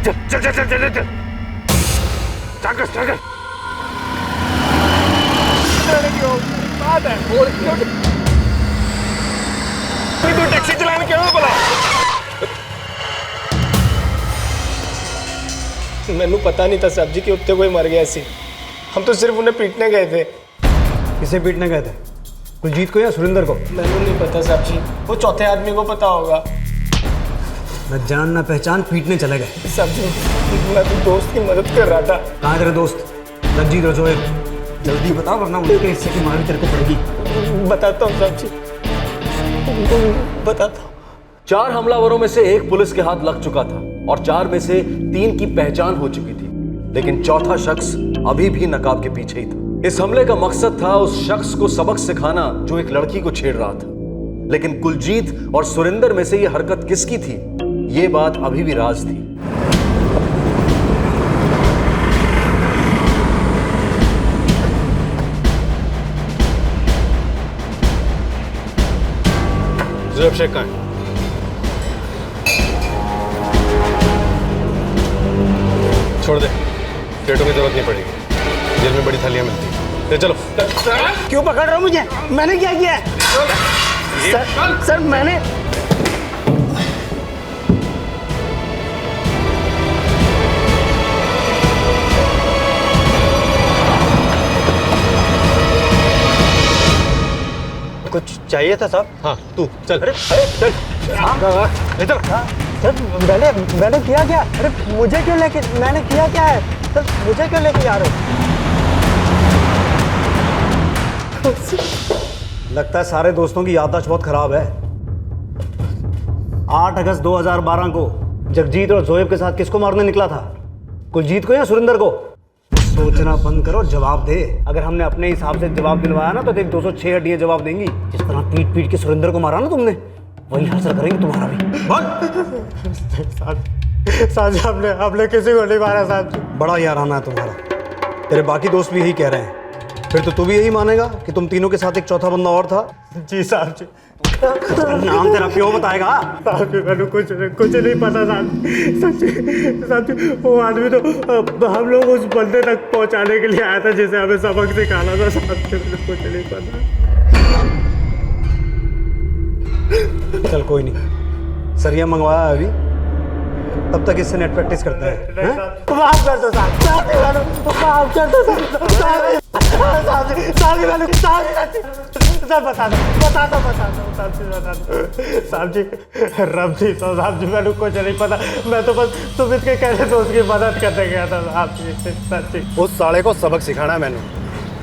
चल चल चल चल चल चल तू टैक्सी चलाने क्यों बोला? मैनू पता नहीं था साहब जी कि उत्ते कोई मर गया सी। हम तो सिर्फ उन्हें पीटने गए थे। किसे पीटने गए थे? कुलजीत को या सुरेंद्र को? मैनू नहीं पता साहब जी, वो चौथे आदमी को पता होगा। न जान न पहचान पीटने चले गए। साहब जी, मैं तो दोस्त की मदद कर रहा था। कहाँ तेरे दोस्त? लज्जी रजोए, जल्दी बताओ वरना उनके हिस्से की मार भी तेरे को पड़ेगी। बताता हूँ साहब जी, बताता हूँ। 4 हमलावरों में से 1 पुलिस के हाथ लग चुका था और 4 में से 3 की पहचान हो चुकी थी, लेकिन चौथा शख्स अभी भी नकाब के पीछे ही था। इस हमले का मकसद था उस शख्स को सबक सिखाना जो एक लड़की को छेड़ रहा था, लेकिन कुलजीत और सुरेंद्र में से यह हरकत किसकी थी, ये बात अभी भी राज थी। जुएब शेख कहाँ है? छोड़ दे, प्लेटों की जरूरत नहीं पड़ेगी, जेल में बड़ी थालियां मिलती हैं। ले चलो। क्यों पकड़ रहे हो मुझे? मैंने क्या किया है? सर मैंने कुछ चाहिए था साहब? हाँ तू चल। अरे चल। इधर। सर मैंने किया क्या? अरे मुझे क्यों लेके, मैंने किया क्या है सर? मुझे क्यों लेके जा रहे हो? लगता है सारे दोस्तों की याददाश्त बहुत खराब है। 8 अगस्त 2012 को जगजीत और जोएब के साथ किसको मारने निकला था? कुलजीत को या सुरेंद्र को? सोचना बंद करो, जवाब दे। अगर हमने अपने हिसाब से जवाब दिलवाया ना तो देख 206 हड्डियां जवाब देंगी। जिस तरह पीट पीट के सुरेंद्र को मारा ना तुमने, वही हासिल करेंगे तुम्हारा भी। साहब हमने किसी को नहीं मारा साहब। बड़ा याराना है तुम्हारा। तेरे बाकी दोस्त भी यही कह रहे हैं, फिर तो तू भी यही मानेगा कि तुम तीनों के साथ एक चौथा बंदा और था? जी साहब जी। नाम तेरा क्यों बताएगा? साहब जी मैंने कुछ नहीं पता साहब जी। वो आदमी तो हम लोग उस बंदे तक पहुंचाने के लिए आया था जिसे हमें सबक सिखाना था साहब जी। मुझे कुछ नहीं पता। चल कोई नहीं, सरिया मंगवाया अभी, तब तक इससे नेट प्रैक्टिस करते हैं। माफ कर दो साहब, माफ कर दो साहब। साहब जी रब जी, तो साहब जी मैंने कुछ नहीं पता। मैं तो बस तुम इसके कह रहे दोस्त की मदद करने गया था साहब जी। उस साले को सबक सिखाना है मैंने,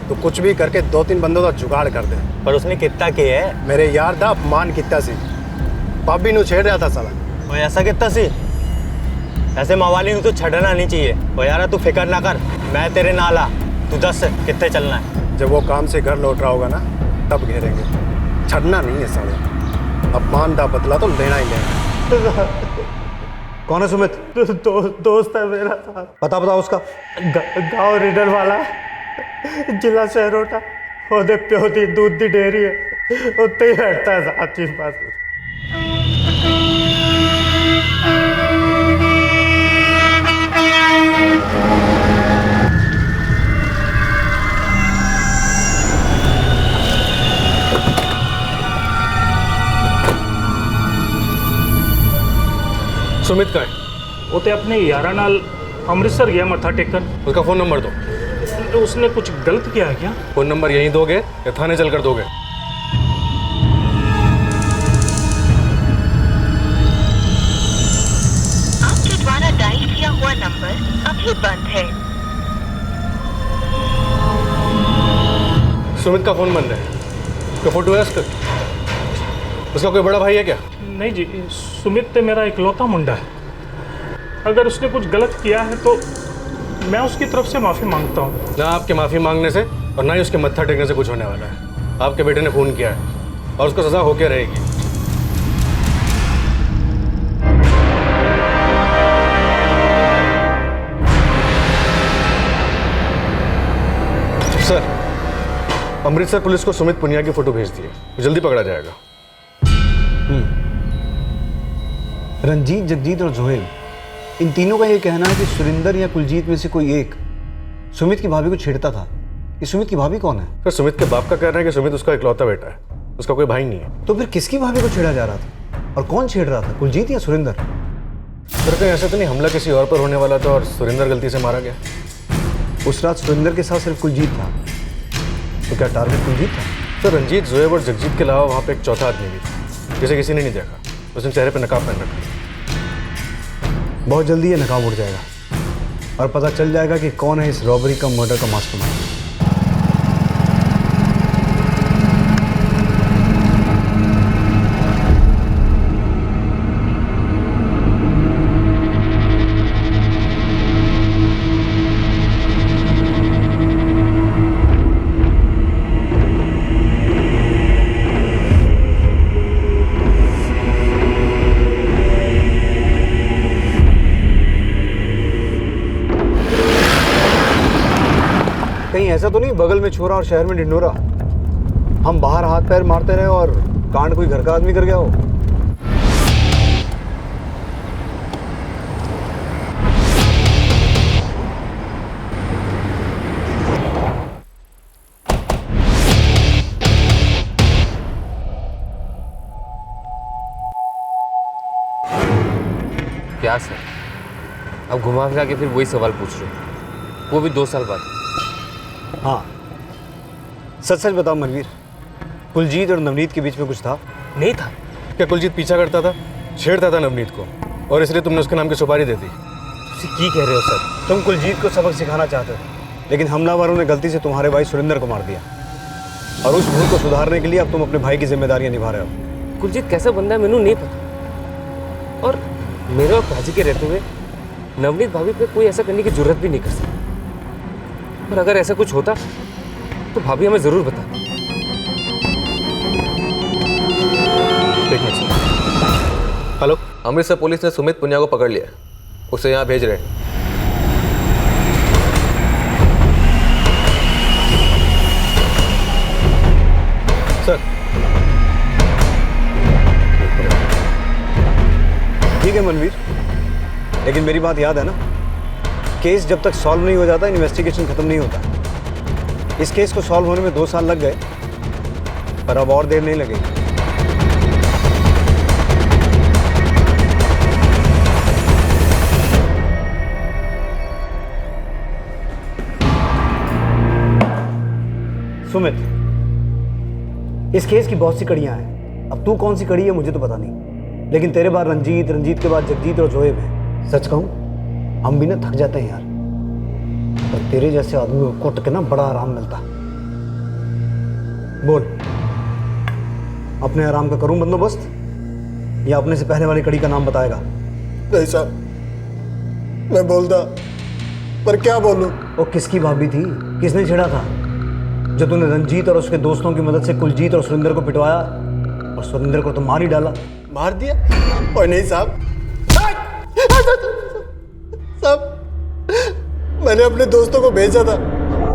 तो कुछ भी करके 2-3 बंदों का जुगाड़ कर दे। पर उसने कितना किया है? मेरे यार दा अपमान कितना सी, पापी नु छेड़ रहा था साला। वो ऐसा कितना सी? ऐसे मवाली तो छड़ना नहीं चाहिए। वो यार तू फिक्र ना कर, मैं तेरे नाल आ। तू दस कितने चलना है? जब वो काम से घर लौट रहा होगा ना तब घेरेंगे, छड़ना नहीं है साले। अपमान का बदला तो लेना ही लेना। कौन है सुमित? दोस्त है मेरा साहब। पता उसका? गाँव रीडर वाला, जिला शहरोटा, ओदे प्यो दी दूध दी डेयरी है, उत्ते ही बैठता है साहब जी पास। सुमित का है? वो तो अपने यारा नाल अमृतसर गया मत्था टेकन। उसका फोन नंबर दो। तो उसने कुछ गलत किया है क्या? फोन नंबर यहीं दोगे या थाने चलकर दोगे? आपके द्वारा डायल किया हुआ नंबर अभी बंद है। सुमित का फोन बंद है, उसका फोटो है उसका? उसका कोई बड़ा भाई है क्या? नहीं जी, सुमित मेरा इकलौता मुंडा है। अगर उसने कुछ गलत किया है तो मैं उसकी तरफ से माफ़ी मांगता हूँ। ना आपके माफ़ी मांगने से और ना ही उसके मत्था टेकने से कुछ होने वाला है। आपके बेटे ने खून किया है और उसको सज़ा होके रहेगी। सर, अमृतसर पुलिस को सुमित पुनिया की फोटो भेज दिए, जल्दी पकड़ा जाएगा। रंजीत, जगजीत और जोहेब, इन तीनों का ये कहना है कि सुरिंदर या कुलजीत में से कोई एक सुमित की भाभी को छेड़ता था। ये सुमित की भाभी कौन है? सर, सुमित के बाप का कहना है कि सुमित उसका इकलौता बेटा है, उसका कोई भाई नहीं है। तो फिर किसकी भाभी को छेड़ा जा रहा था और कौन छेड़ रहा था, कुलजीत या सुरिंदर? सर, कहीं ऐसा तो नहीं हमला किसी और पर होने वाला था और सुरिंदर गलती से मारा गया? उस रात सुरिंदर के साथ सिर्फ कुलजीत था, तो क्या टारगेट कुलजीत था? सर, रंजीत, जोएब और जगजीत के अलावा वहाँ पे एक चौथा आदमी भी था जिसे किसी ने नहीं देखा। उसने चेहरे पर नकाब पहन रखा। बहुत जल्दी ये नकाब उड़ जाएगा और पता चल जाएगा कि कौन है इस रॉबरी का, मर्डर का मास्टरमाइंड। कहीं ऐसा तो नहीं बगल में छोरा और शहर में ढिंढोरा? हम बाहर हाथ पैर मारते रहे और कांड कोई घर का आदमी कर गया हो? क्या सर, अब घुमा फिरा के फिर वही सवाल पूछ रहे हो, वो भी 2 साल बाद? हाँ, सच सच बताओ मनवीर, कुलजीत और नवनीत के बीच में कुछ था? नहीं था। क्या कुलजीत पीछा करता था, छेड़ता था नवनीत को और इसलिए तुमने उसके नाम की सुपारी दे दी? की कह रहे हो सर? तुम कुलजीत को सबक सिखाना चाहते थे, लेकिन हमलावरों ने गलती से तुम्हारे भाई सुरिंदर को मार दिया और उस भूल को सुधारने के लिए अब तुम अपने भाई की जिम्मेदारियां निभा रहे हो। कुलजीत कैसा बंदा है मैंने नहीं पता, और मेरे और प्राची के रहते हुए नवनीत भाभी पे कोई ऐसा करने की जरूरत भी नहीं कर सकती। और अगर ऐसा कुछ होता तो भाभी हमें जरूर बता। हेलो, अमृतसर पुलिस ने सुमित पुनिया को पकड़ लिया, उसे यहाँ भेज रहे हैं। सर, ठीक है मनवीर, लेकिन मेरी बात याद है ना, केस जब तक सॉल्व नहीं हो जाता इन्वेस्टिगेशन खत्म नहीं होता। इस केस को सॉल्व होने में 2 साल लग गए, पर अब और देर नहीं लगेगी। सुमित, इस केस की बहुत सी कड़ियां हैं। अब तू कौन सी कड़ी है मुझे तो पता नहीं, लेकिन तेरे बाद रंजीत, रंजीत के बाद जगजीत और जोएब है। सच कहूं, हम भी ना थक जाते हैं यार, पर तेरे जैसे आदमी को कुट के ना बड़ा आराम मिलता। बोल, अपने आराम का करूं बंदोबस्त या अपने से पहले वाली कड़ी का नाम बताएगा? नहीं साहब, मैं बोलता, पर क्या बोलूं? वो किसकी भाभी थी, किसने छेड़ा था, जो तूने रंजीत और उसके दोस्तों की मदद से कुलजीत और सुरिंदर को पिटवाया और सुरिंदर को तो मार ही डाला? मार दिया? और नहीं साहब, साहब मैंने अपने दोस्तों को भेजा था,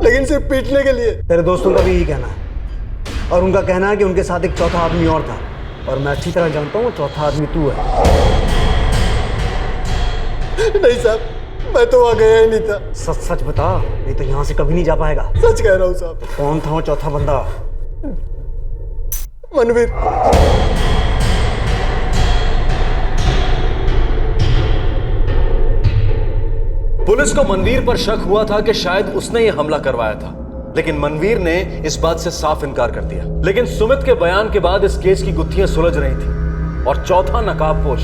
लेकिन सिर्फ पीटने के लिए। तेरे दोस्तों का भी यही कहना है, और उनका कहना है कि उनके साथ एक चौथा आदमी और था, और मैं अच्छी तरह जानता हूँ वो चौथा आदमी तू है। नहीं साहब, मैं तो वहां गया ही नहीं था। सच सच बता, नहीं तो यहाँ से कभी नहीं जा पाएगा। सच कह रहा हूँ साहब। कौन था वो चौथा बंदा? मनवीर। पुलिस को मनवीर पर शक हुआ था कि शायद उसने ये हमला करवाया था, लेकिन मनवीर ने इस बात से साफ इनकार कर दिया। लेकिन सुमित के बयान के बाद इस केस की गुत्थियां सुलझ रही थी और चौथा नकाबपोश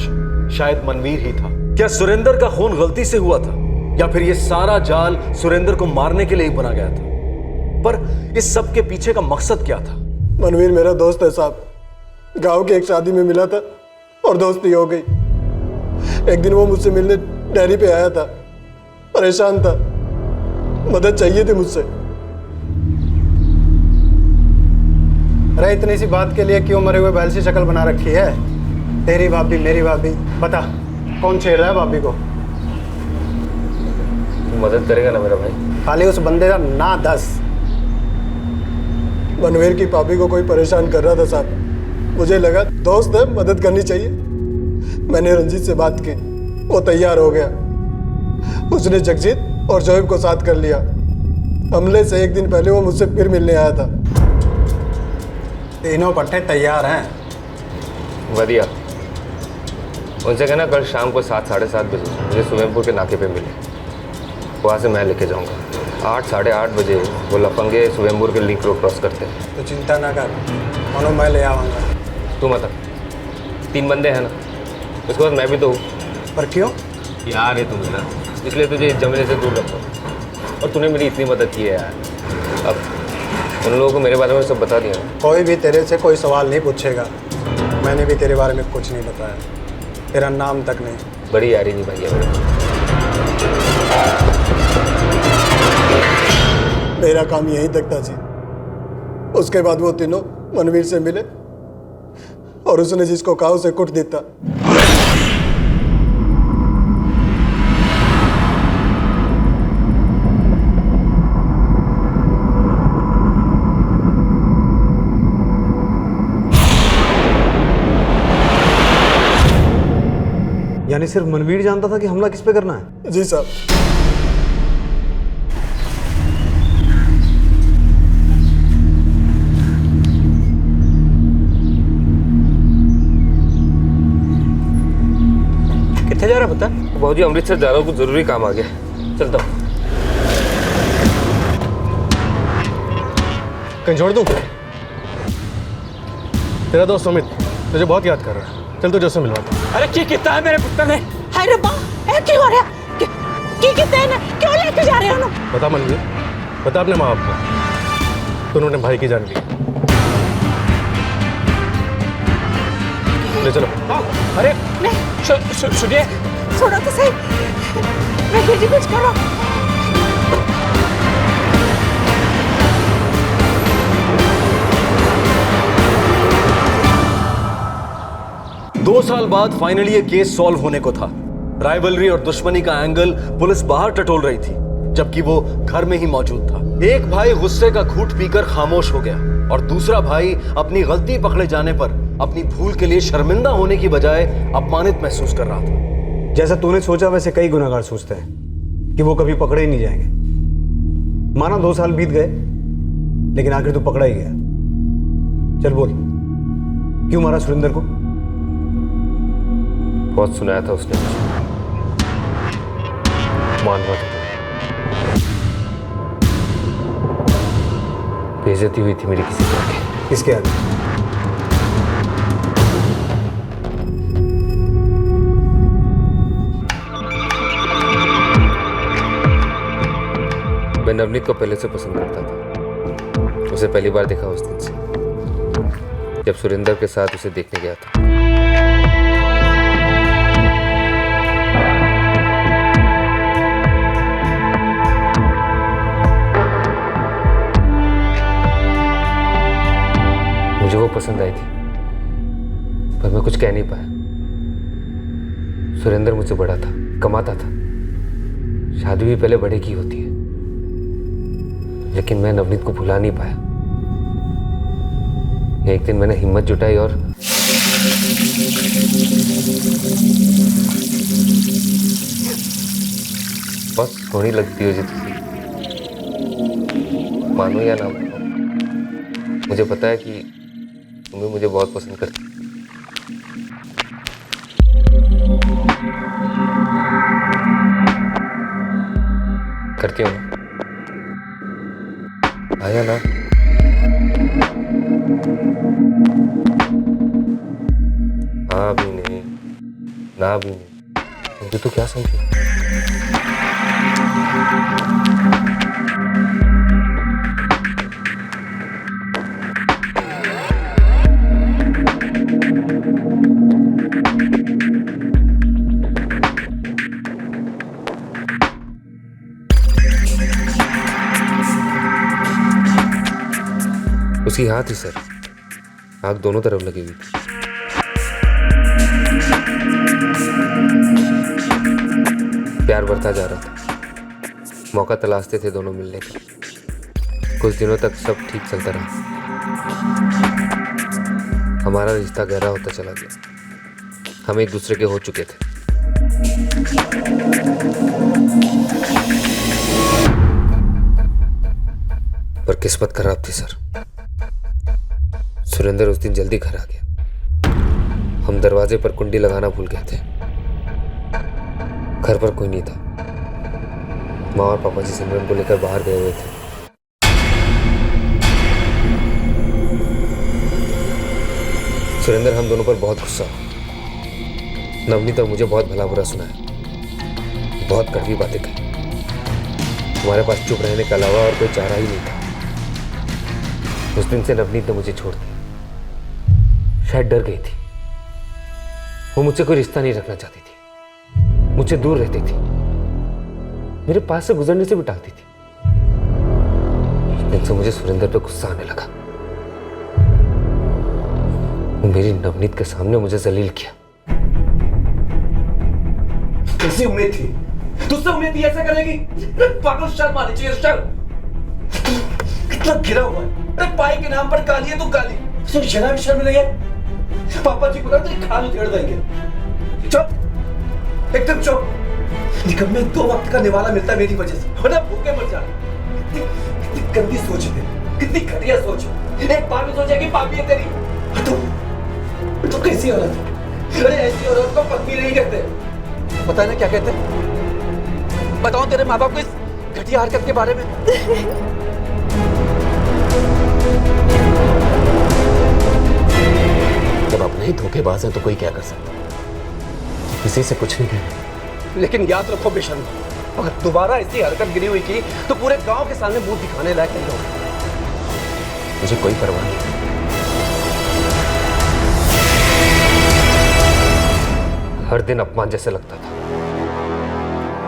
शायद मनवीर ही था। क्या सुरेंद्र का खून गलती से हुआ था या फिर यह सारा जाल सुरेंद्र को मारने के लिए ही बना गया था? पर इस सब के पीछे का मकसद क्या था? मनवीर मेरा दोस्त है साहब, गांव की एक शादी में मिला था और दोस्ती हो गई। एक दिन वो मुझसे मिलने डेयरी पे आया था, परेशान था, मदद चाहिए थी मुझसे। अरे इतनी सी बात के लिए क्यों मरे हुए बैल सी शक्ल बना रखी है? तेरी भाभी मेरी भाभी, बता कौन छेड़ रहा है भाभी को? तू मदद करेगा ना मेरा भाई? खाली उस बंदे का ना दस। मनवीर की भाभी को कोई परेशान कर रहा था साहब। मुझे लगा दोस्त है, मदद करनी चाहिए। मैंने रंजीत से बात की, वो तैयार हो गया। उसने जगजीत और जोएब को साथ कर लिया। हमले से एक दिन पहले वो मुझसे फिर मिलने आया था। तीनों पट्टे तैयार हैं। बढ़िया। उनसे कहना कल शाम को 7 साढ़े 7 बजे मुझे सुवेमपुर के नाके पे मिले। वहाँ से मैं लेके जाऊँगा। 8 साढ़े 8 बजे वो लफंगे सुवेमपुर के लिंक रोड क्रॉस करते हैं। तो चिंता ना कर, मानो मैं ले आऊँगा। तू मत। 3 बंदे हैं ना, उसके बाद मैं भी तो हूँ। पर क्यों? यार है तू मेरा, इसलिए तुझे इस जमले से दूर रखो। और तूने मेरी इतनी मदद की है यार। अब उन लोगों को मेरे बारे में सब बता दिया ना। कोई भी तेरे से कोई सवाल नहीं पूछेगा। मैंने भी तेरे बारे में कुछ नहीं बताया, तेरा नाम तक नहीं। बड़ी यारी नहीं भाई है मेरा काम यहीं तक था जी। उसके बाद वो तीनों मनवीर से मिले और उसने जिसको कहा उसे कुट देता। यानी सिर्फ मनवीर जानता था कि हमला किस पे करना है? जी साहब। कितने जा रहा है पता? बहुत जी अमृतसर जा रहा हूँ, कुछ जरूरी काम आ गया, चलता हूँ। कहीं छोड़ दूँ? तेरा दोस्त अमित तुझे बहुत याद कर रहा है, चल तुझे उससे मिलवाता हूँ। अरे की कितना है मेरे पुत्र ने? हाय रब्बा, ए की हो रहा? की कितने ने? क्यों लेके जा रहे हो? बता मनवीर, बता अपने माँ बाप को तूने अपने भाई की जान ली। ले चलो। अरे सुनिए, सुनो तो सही। मैं जी कुछ करो। दो साल बाद फाइनली ये केस सॉल्व होने को था। राइवलरी और दुश्मनी का एंगल पुलिस बाहर टटोल रही थी, जबकि वो घर में ही मौजूद था। एक भाई गुस्से का घूंट पीकर खामोश हो गया और दूसरा भाई अपनी गलती पकड़े जाने पर अपनी भूल के लिए शर्मिंदा होने की बजाय अपमानित महसूस कर रहा था। जैसा तूने सोचा वैसे कई गुनहगार सोचते हैं कि वो कभी पकड़े ही नहीं जाएंगे। माना 2 साल बीत गए, लेकिन आखिर तो पकड़ा ही गया। चल बोल, क्यों मारा सुरेंद्र को? बहुत सुनाया था उसने, मानवा था। बेइज्जती हुई थी मेरी किसी के आगे। किसके आगे? मैं नवनीत को पहले से पसंद करता था। उसे पहली बार देखा उस दिन से, जब सुरेंद्र के साथ उसे देखने गया था। मुझे वो पसंद आई थी, पर मैं कुछ कह नहीं पाया। सुरेंद्र मुझसे बड़ा था, कमाता था, शादी भी पहले बड़े की होती है, लेकिन मैं नवनीत को भुला नहीं पाया। एक दिन मैंने हिम्मत जुटाई और बहुत सोहनी लगती हो जी तुझे, मानो या ना मानो। मुझे पता है कि तुम्हें मुझे बहुत पसंद करती। करती हो ना? आया ना? हाँ भी नहीं, ना भी नहीं, मुझे तो क्या समझे? उसकी हाथ थी सर, आग दोनों तरफ लगी हुई थी। प्यार बढ़ता जा रहा था, मौका तलाशते थे दोनों मिलने का। कुछ दिनों तक सब ठीक चलता रहा, हमारा रिश्ता गहरा होता चला गया। हम एक दूसरे के हो चुके थे। पर किस्मत खराब थी सर। सुरेंद्र उस दिन जल्दी घर आ गया। हम दरवाजे पर कुंडी लगाना भूल गए थे। घर पर कोई नहीं था। माँ और पापा जी सिमरन को लेकर बाहर गए हुए थे। सुरेंद्र हम दोनों पर बहुत गुस्सा हुआ। नवनीत और मुझे बहुत भला बुरा सुनाया, बहुत कड़वी बातें कही। हमारे पास चुप रहने के अलावा और कोई चारा ही नहीं था। उस दिन से नवनीत ने मुझे छोड़ दिया। शायद डर गई थी। वो मुझसे कोई रिश्ता नहीं रखना चाहती थी, मुझसे दूर रहती थी, मेरे पास से गुजरने से भी टालती थी। एक दिन से मुझे सुरेंद्र पे गुस्सा आने लगा। वो मेरी नवनीत के सामने मुझे जलील किया। कैसी उम्मीद थी? तुझसे उम्मीद थी ऐसा करेगी? पागल, शर्म आनी चाहिए, शर्म। कितना गिरा हुआ है। अरे पाई के नाम पर गाली है तो गाली, तो जरा भी शर्म नहीं है। पापा जी बोला तो खाल उधेड़ देंगे। चुप, एकदम चुप। निकम्मे 2 वक्त का निवाला मिलता है मेरी वजह से, वरना भूखे मर जाए। कितनी गंदी सोच है, कितनी घटिया सोच है। एक बार भी सोचा कि पापी है तेरी। तो कैसी औरत है? अरे ऐसी औरत को पत्नी नहीं कहते, पता है ना क्या कहते हैं? बताओ तेरे माँ बाप को इस घटिया हरकत के बारे में। जब अपने ही धोखेबाज हैं तो कोई क्या कर सकता है? किसी से कुछ नहीं कहना। लेकिन याद रखो बेशर्म, अगर दोबारा ऐसी हरकत गिरी हुई की तो पूरे गांव के सामने मुंह दिखाने लायक नहीं होगा। मुझे कोई परवाह नहीं। हर दिन अपमान जैसे लगता था।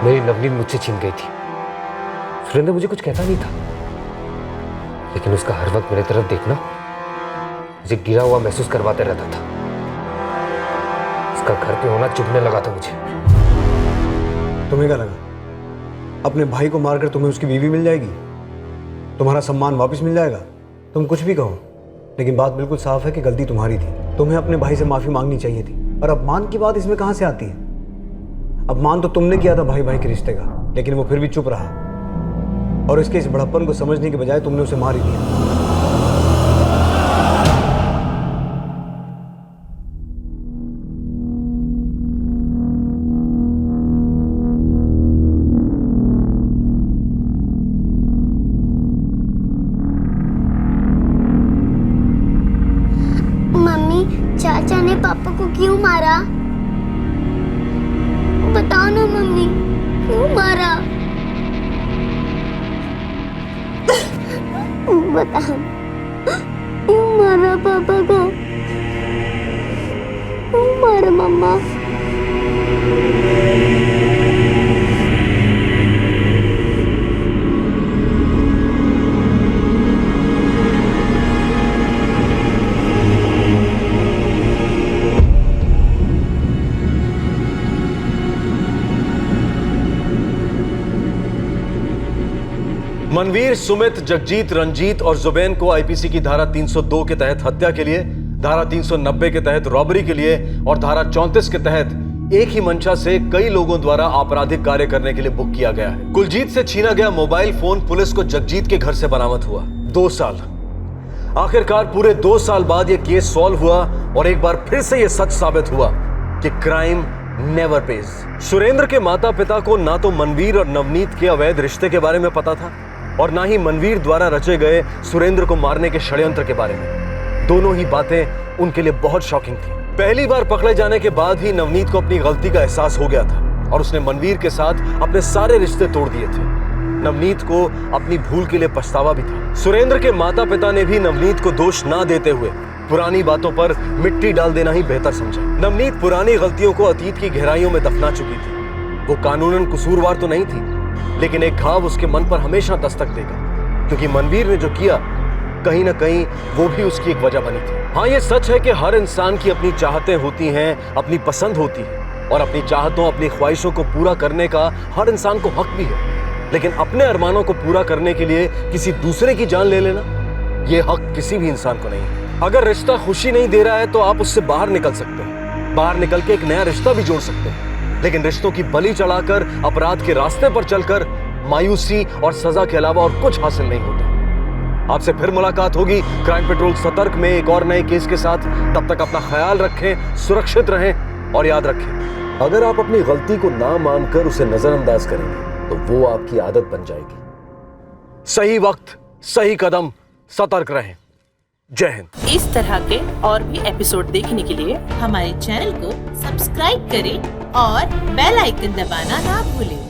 मेरी नवनीत मुझसे छीन गई थी। सुरेंद्र मुझे कुछ कहता नहीं था, लेकिन उसका हर वक्त मेरी तरफ देखना मुझे गिरा हुआ महसूस करवाते रहता था। उसका घर पे होना चुभने लगा था मुझे। तुम्हें क्या लगा अपने भाई को मारकर तुम्हें उसकी बीवी मिल जाएगी, तुम्हारा सम्मान वापस मिल जाएगा? तुम कुछ भी कहो, लेकिन बात बिल्कुल साफ है कि गलती तुम्हारी थी। तुम्हें अपने भाई से माफी मांगनी चाहिए थी। और अपमान की बात इसमें कहां से आती है? अपमान तो तुमने किया था भाई भाई के रिश्ते का, लेकिन वो फिर भी चुप रहा और इसके इस बड़प्पन को समझने के बजाय तुमने उसे मार ही दिया। चाचा ने पापा को क्यों मारा? बताओ ना मम्मी, क्यों मारा? बताओ, क्यों मारा पापा को? क्यों मारा मम्मा? मनवीर, सुमित, जगजीत, रंजीत और जुबैन को आईपीसी की धारा 302 के तहत हत्या के लिए, धारा 390 के तहत रॉबरी के लिए और धारा 34 के तहत एक ही मंशा से कई लोगों द्वारा आपराधिक कार्य करने के लिए बुक किया गया है। कुलजीत से छीना गया मोबाइल फोन पुलिस को जगजीत के घर से बरामद हुआ। 2 साल, आखिरकार पूरे 2 साल बाद यह केस सॉल्व हुआ और एक बार फिर से यह सच साबित हुआ कि क्राइम नेवर पेज। सुरेंद्र के माता पिता को ना तो मनवीर और नवनीत के अवैध रिश्ते के बारे में पता था और ना ही मनवीर द्वारा रचे गए सुरेंद्र को मारने के षड्यंत्र के बारे में। दोनों ही बातें उनके लिए बहुत शॉकिंग थी। पहली बार पकड़े जाने के बाद ही नवनीत को अपनी गलती का एहसास हो गया था और उसने मनवीर के साथ अपने सारे रिश्ते तोड़ दिए थे। नवनीत को अपनी भूल के लिए पछतावा भी था। सुरेंद्र के माता पिता ने भी नवनीत को दोष ना देते हुए पुरानी बातों पर मिट्टी डाल देना ही बेहतर समझा। नवनीत पुरानी गलतियों को अतीत की गहराइयों में दफना चुकी थी। वो कानूनन कसूरवार तो नहीं थी, लेकिन एक घाव उसके मन पर हमेशा दस्तक देगा, क्योंकि मनवीर ने जो किया कहीं ना कहीं वो भी उसकी एक वजह बनी थी। हाँ, ये सच है कि हर इंसान की अपनी चाहतें होती हैं, अपनी पसंद होती है, और अपनी चाहतों, अपनी ख्वाहिशों को पूरा करने का हर इंसान को हक भी है। लेकिन अपने अरमानों को पूरा करने के लिए किसी दूसरे की जान ले लेना, ये हक किसी भी इंसान को नहीं है। अगर रिश्ता खुशी नहीं दे रहा है तो आप उससे बाहर निकल सकते हैं, बाहर निकल के एक नया रिश्ता भी जोड़ सकते हैं। लेकिन रिश्तों की बलि चढ़ाकर, अपराध के रास्ते पर चलकर मायूसी और सजा के अलावा और कुछ हासिल नहीं होता। आपसे फिर मुलाकात होगी क्राइम पेट्रोल सतर्क में एक और नए केस के साथ। तब तक अपना ख्याल रखें, सुरक्षित रहें और याद रखें, अगर आप अपनी गलती को ना मानकर उसे नजरअंदाज करेंगे तो वो आपकी आदत बन जाएगी। सही वक्त, सही कदम, सतर्क रहें। जय हिंद। इस तरह के और भी एपिसोड देखने के लिए हमारे चैनल को सब्सक्राइब करें और बेल आइकन दबाना ना भूलें।